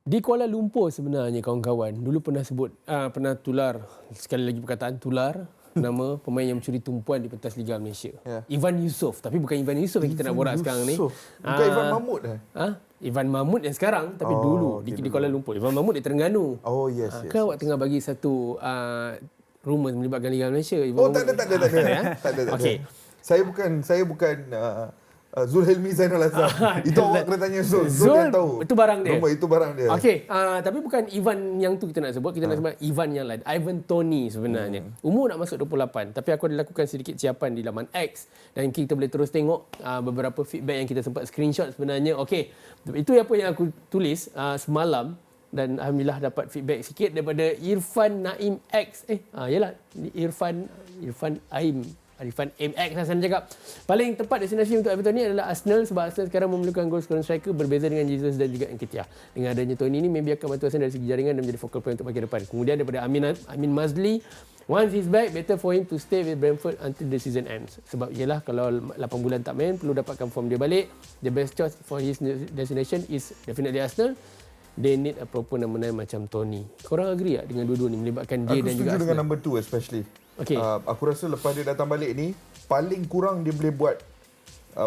Di Kuala Lumpur sebenarnya kawan-kawan, dulu pernah tular, sekali lagi perkataan tular, nama pemain yang mencuri tumpuan di pentas Liga Malaysia. Ya. Ivan Yusof. Tapi bukan Ivan Yusof yang kita nak borak sekarang ni. Bukan Ivan Mahmud Ivan Mahmud yang sekarang, tapi dulu di Kuala Lumpur. Ivan Mahmud di Terengganu. Oh yes. Kan awak tengah bagi satu rumour melibatkan Liga Malaysia. Oh tak ada. Okey. Saya bukan Zulhelmi Zainal Azham. Itu awak kena tanya Zul. Zul yang tahu. Itu barang dia. Itu barang dia. Okey, tapi bukan Ivan yang tu kita nak sebut. Kita nak sebut Ivan yang lain. Ivan Toney sebenarnya. Umur nak masuk 28. Tapi aku ada lakukan sedikit siapan di laman X. Dan kita boleh terus tengok beberapa feedback yang kita sempat screenshot sebenarnya. Okey, itu apa yang aku tulis semalam. Dan Alhamdulillah dapat feedback sikit daripada Irfan Naim X. Yalah, Irfan MX lah saya cakap. Paling tepat destinasi untuk Everton ni adalah Arsenal, sebab Arsenal sekarang memerlukan gol scoring striker berbeza dengan Jesus dan juga Nketiah. Dengan adanya Tony ni, maybe akan bantu Arsenal dari segi jaringan dan menjadi focal point untuk bagi depan. Kemudian daripada Amin Mazli, once he's back, better for him to stay with Brentford until the season ends. Sebab ialah kalau 8 bulan tak main, perlu dapatkan form dia balik. The best choice for his destination is definitely Arsenal. They need a proper number 9 macam Tony. Korang agree tak dengan dua-dua ni melibatkan dia dan juga Arsenal? Aku setuju dengan number 2 especially. Okay. Aku rasa lepas dia datang balik ni, paling kurang dia boleh buat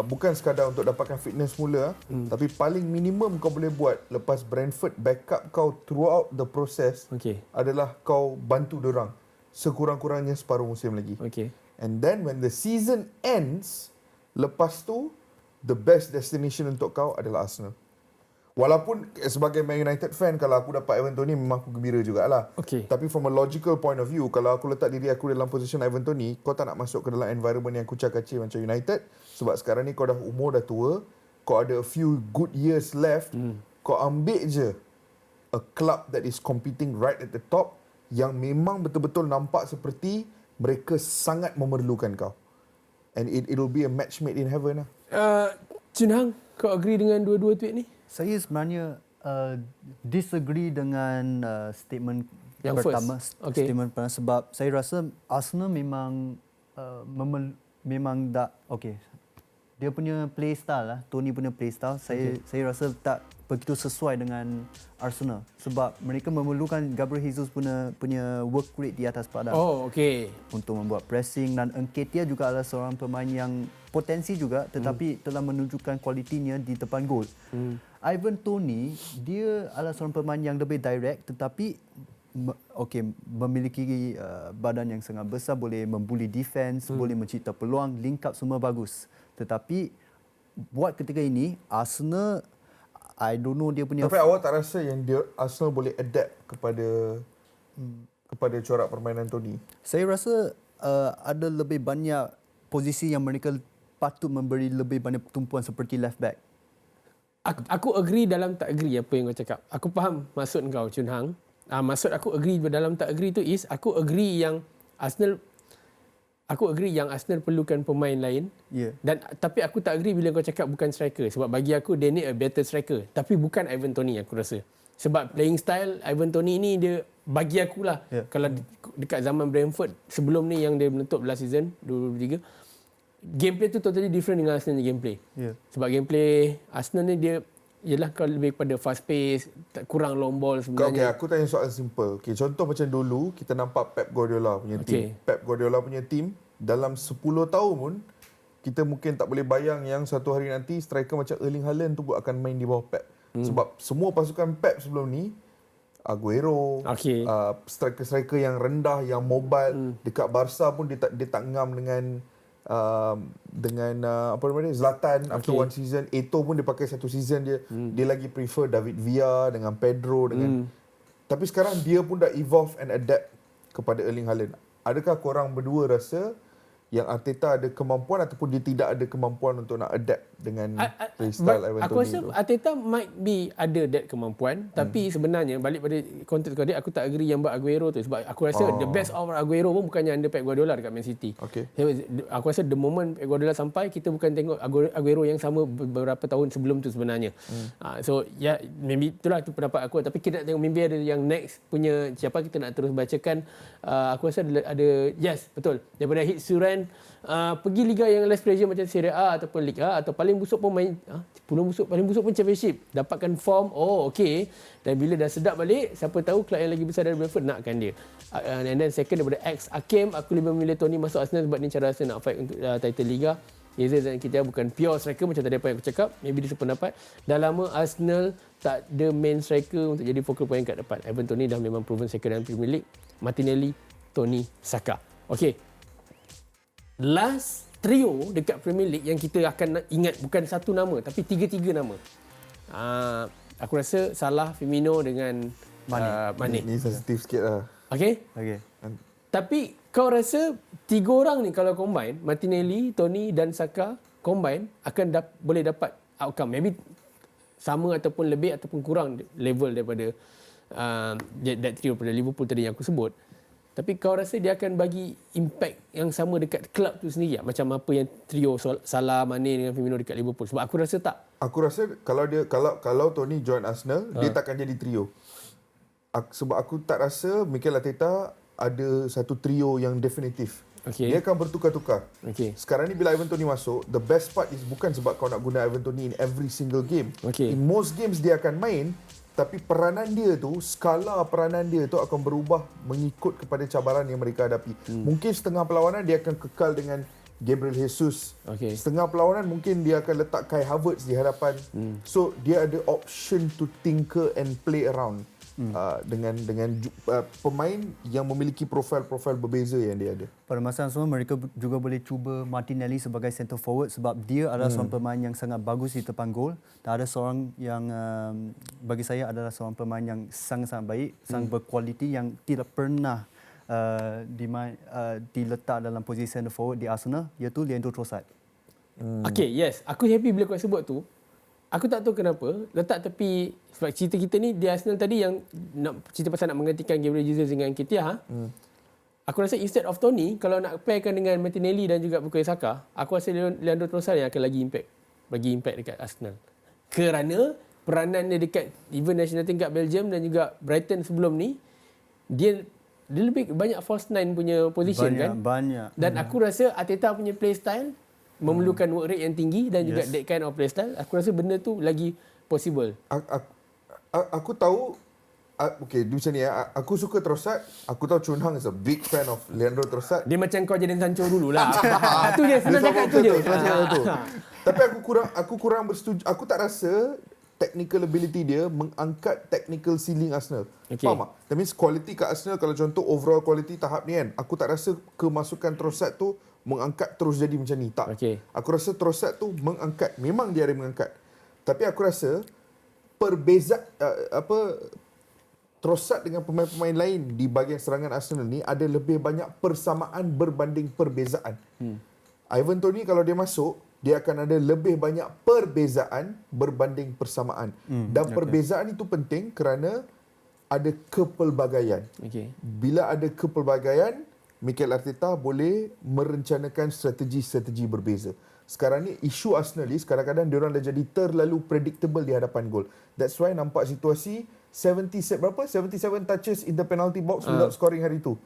bukan sekadar untuk dapatkan fitness semula, tapi paling minimum kau boleh buat lepas Brentford backup kau throughout the process adalah kau bantu dorang sekurang-kurangnya separuh musim lagi. And then when the season ends, lepas tu the best destination untuk kau adalah Arsenal. Walaupun sebagai Man United fan, kalau aku dapat Ivan Toney memang aku gembira jugalah. Tapi from a logical point of view, kalau aku letak diri aku dalam position Ivan Toney, kau tak nak masuk ke dalam environment yang kucak-kacir macam United. Sebab sekarang ni kau dah umur dah tua, kau ada a few good years left, kau ambil je a club that is competing right at the top, yang memang betul-betul nampak seperti mereka sangat memerlukan kau. And it will be a match made in heaven lah. Jun Hang, kau agree dengan dua-dua tweet ni? Saya sebenarnya disagree dengan statement yang pertama. Statement pertama sebab saya rasa Arsenal memang dah dia punya play style lah, Tony punya play style. Saya rasa tak begitu sesuai dengan Arsenal sebab mereka memerlukan Gabriel Jesus punya work rate di atas padang. Untuk membuat pressing, dan Nketiah juga adalah seorang pemain yang potensi juga tetapi telah menunjukkan kualitinya di depan gol. Ivan Toney, dia adalah seorang pemain yang lebih direct tetapi memiliki badan yang sangat besar, boleh membuli defense, boleh mencipta peluang, link up semua bagus. Tetapi buat ketika ini Arsenal, I don't know dia punya. Tapi awak tak rasa yang Arsenal boleh adapt kepada corak permainan Tony? Saya rasa ada lebih banyak posisi yang mereka patut memberi lebih banyak tumpuan seperti left back. Aku agree dalam tak agree apa yang kau cakap. Aku faham maksud kau, Chun Hang. Maksud aku agree dalam tak agree tu is aku agree yang Arsenal perlukan pemain lain. Dan tapi aku tak agree bila kau cakap bukan striker, sebab bagi aku they need a better striker, tapi bukan Ivan Toney aku rasa. Sebab playing style Ivan Toney ni, dia bagi akulah kalau dekat zaman Brentford sebelum ni yang dia menutup last season 2023, gameplay tu totally different dengan Arsenal ni gameplay. Sebab gameplay Arsenal ni dia ialah kalau lebih pada fast pace, kurang long ball sebenarnya. Aku tanya soalan simple. Contoh macam dulu kita nampak Pep Guardiola punya team. Pep Guardiola punya team dalam 10 tahun pun kita mungkin tak boleh bayang yang satu hari nanti striker macam Erling Haaland tu akan main di bawah Pep. Sebab semua pasukan Pep sebelum ni, Aguero, striker-striker yang rendah, yang mobile, dekat Barca pun dia tak ngam dengan Zlatan after one season. Eto'o pun dia pakai satu season dia. Dia lagi prefer David Villa dengan Pedro dengan. Tapi sekarang dia pun dah evolve and adapt kepada Erling Haaland. Adakah korang berdua rasa yang Arteta ada kemampuan ataupun dia tidak ada kemampuan untuk nak adapt dengan playstyle Ivan Toney? Aku rasa Arteta might be ada that kemampuan, tapi sebenarnya balik pada konteks kau dia, aku tak agree yang buat Aguero tu, sebab aku rasa the best of Aguero pun bukannya under Pep Guardiola dekat Man City. Aku rasa the moment Pep Guardiola sampai, kita bukan tengok Aguero yang sama beberapa tahun sebelum tu sebenarnya. So maybe itulah tu pendapat aku, tapi kita nak tengok maybe ada yang next punya siapa kita nak terus bacakan. Aku rasa ada yes, betul, daripada Hit Suran pemain pergi liga yang less pressure macam Serie A ataupun Liga A, atau paling busuk pun main 10 paling busuk pun Championship, dapatkan form, okey, dan bila dah sedap balik, siapa tahu kelab yang lagi besar dari Brentford nakkan dia. And then second daripada Hakim, aku lebih memilih Tony masuk Arsenal sebab ni cara Arsenal nak fight untuk title Liga. Jesus dan kita bukan pure striker macam tadi apa yang aku cakap, maybe dia sependapat. Dah lama Arsenal tak ada main striker untuk jadi focal point kat depan. Ivan Toney dah memang proven striker dalam Premier League. Martinelli, Tony, Saka. Okey. Last trio dekat Premier League yang kita akan ingat bukan satu nama tapi tiga nama. Aku rasa Salah, Firmino dengan Mane. Ni sensitif sikit lah. Okey? Okey. Tapi kau rasa tiga orang ni kalau combine, Martinelli, Tony dan Saka combine akan boleh dapat outcome maybe sama ataupun lebih ataupun kurang level daripada that trio pada Liverpool tadi yang aku sebut. Tapi kau rasa dia akan bagi impact yang sama dekat klub tu sendiri tak? Macam apa yang trio Salah, Mane dengan Firmino dekat Liverpool? Sebab aku rasa tak. Aku rasa kalau Tony join Arsenal, dia takkan jadi trio. Sebab aku tak rasa Mikel Arteta ada satu trio yang definitif. Okay. Dia akan bertukar-tukar. Okay. Sekarang ni bila Ivan Toney masuk, the best part is bukan sebab kau nak guna Ivan Toney in every single game. Okay. In most games dia akan main, tapi peranan dia tu, skala peranan dia tu akan berubah mengikut kepada cabaran yang mereka hadapi. Mungkin setengah perlawanan dia akan kekal dengan Gabriel Jesus. Okay. Setengah perlawanan mungkin dia akan letak Kai Havertz di hadapan. So dia ada option to tinker and play around. Dengan pemain yang memiliki profil-profil berbeza yang dia ada. Pada masa yang sama, mereka juga boleh cuba Martinelli sebagai centre forward sebab dia adalah seorang pemain yang sangat bagus di depan gol. Dan ada seorang yang bagi saya adalah seorang pemain yang sangat-sangat baik, sangat berkualiti yang tidak pernah diletak dalam posisi centre forward di Arsenal, iaitu Leandro Trossard. Okay, yes. Aku happy bila kau sebut tu. Aku tak tahu kenapa letak tepi sebab cerita kita ni di Arsenal tadi yang nak cerita pasal nak menggantikan Gabriel Jesus dengan Nketiah. Aku rasa instead of Tony, kalau nak pairkan dengan Martinelli dan juga Bukayo Saka, aku rasa Leandro Trossard yang akan bagi impact dekat Arsenal. Kerana peranan dia dekat even national team kat Belgium dan juga Brighton sebelum ni, dia lebih banyak false nine punya position Banyak. Dan aku rasa Arteta punya play style memerlukan work rate yang tinggi dan juga that kind of play style. Aku rasa benda tu lagi possible. Aku tahu, okay, macam ni ya. Aku suka Trossard. Aku tahu Chun Hang is a big fan of Leandro Trossard. Dia macam kau jadi Sancho dululah. Itu je, senang cakap tu je. Tapi aku kurang bersetuju. Aku tak rasa technical ability dia mengangkat technical ceiling Arsenal. Okay. Faham tak? That means quality kat Arsenal, kalau contoh overall quality tahap ni kan, aku tak rasa kemasukan Trossard tu mengangkat terus jadi macam ni. Tak. Okay. Aku rasa Trossard tu mengangkat. Memang dia ada mengangkat. Tapi aku rasa Trossard dengan pemain-pemain lain di bahagian serangan Arsenal ni ada lebih banyak persamaan berbanding perbezaan. Ivan Toney kalau dia masuk, dia akan ada lebih banyak perbezaan berbanding persamaan. Dan perbezaan itu penting kerana ada kepelbagaian. Okay. Bila ada kepelbagaian, Mikel Arteta boleh merencanakan strategi-strategi berbeza. Sekarang ni isu Arsenal ni kadang-kadang diorang dah jadi terlalu predictable di hadapan gol. That's why nampak situasi 77 touches in the penalty box without scoring hari tu.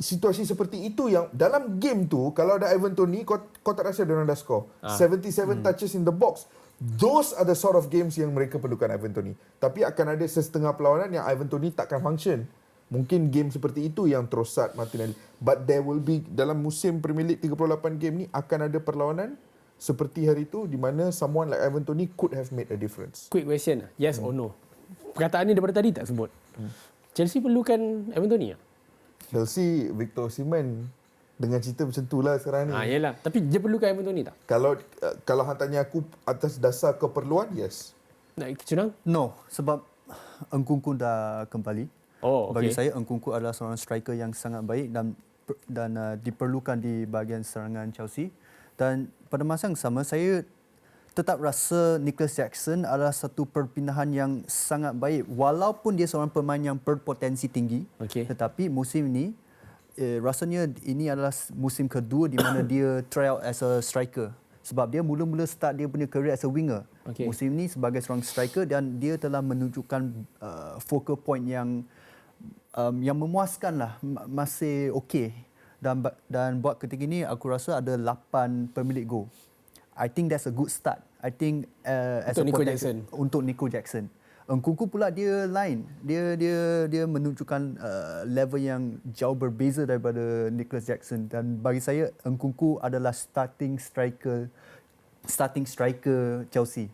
Situasi seperti itu yang dalam game tu kalau ada Ivan Toney kau tak rasa diorang dah score. 77 touches in the box. Those are the sort of games yang mereka perlukan Ivan Toney. Tapi akan ada setengah perlawanan yang Ivan Toney takkan function. Mungkin game seperti itu yang Trossard, Martinelli. But there will be, dalam musim Premier League 38 game ni, akan ada perlawanan seperti hari itu di mana someone like Ivan Toney could have made a difference. Quick question. Yes or no? Perkataan ni daripada tadi tak sebut. Chelsea perlukan Ivan Toney tak? Chelsea, Victor Osimhen dengan cerita macam tu lah sekarang ni. Yelah. Tapi dia perlukan Ivan Toney tak? Kalau hang tanya aku atas dasar keperluan, yes. Nak Cunang? No, sebab Nkunku dah kembali. Oh, okay. Bagi saya Nkunku adalah seorang striker yang sangat baik dan diperlukan di bahagian serangan Chelsea. Dan pada masa yang sama saya tetap rasa Nicholas Jackson adalah satu perpindahan yang sangat baik walaupun dia seorang pemain yang berpotensi tinggi. Okay. Tetapi musim ini rasanya ini adalah musim kedua di mana dia try out as a striker. Sebab dia mula-mula start dia punya career as a winger. Okay. Musim ini sebagai seorang striker dan dia telah menunjukkan focal point yang memuaskan lah, masih okey. dan buat ketika ini aku rasa ada 8 Premier League goal. I think that's a good start. I think Untuk Nico Jackson. Untuk Nico Jackson. Nkunku pula dia lain. Dia menunjukkan level yang jauh berbeza daripada Nicholas Jackson, dan bagi saya Nkunku adalah starting striker Chelsea.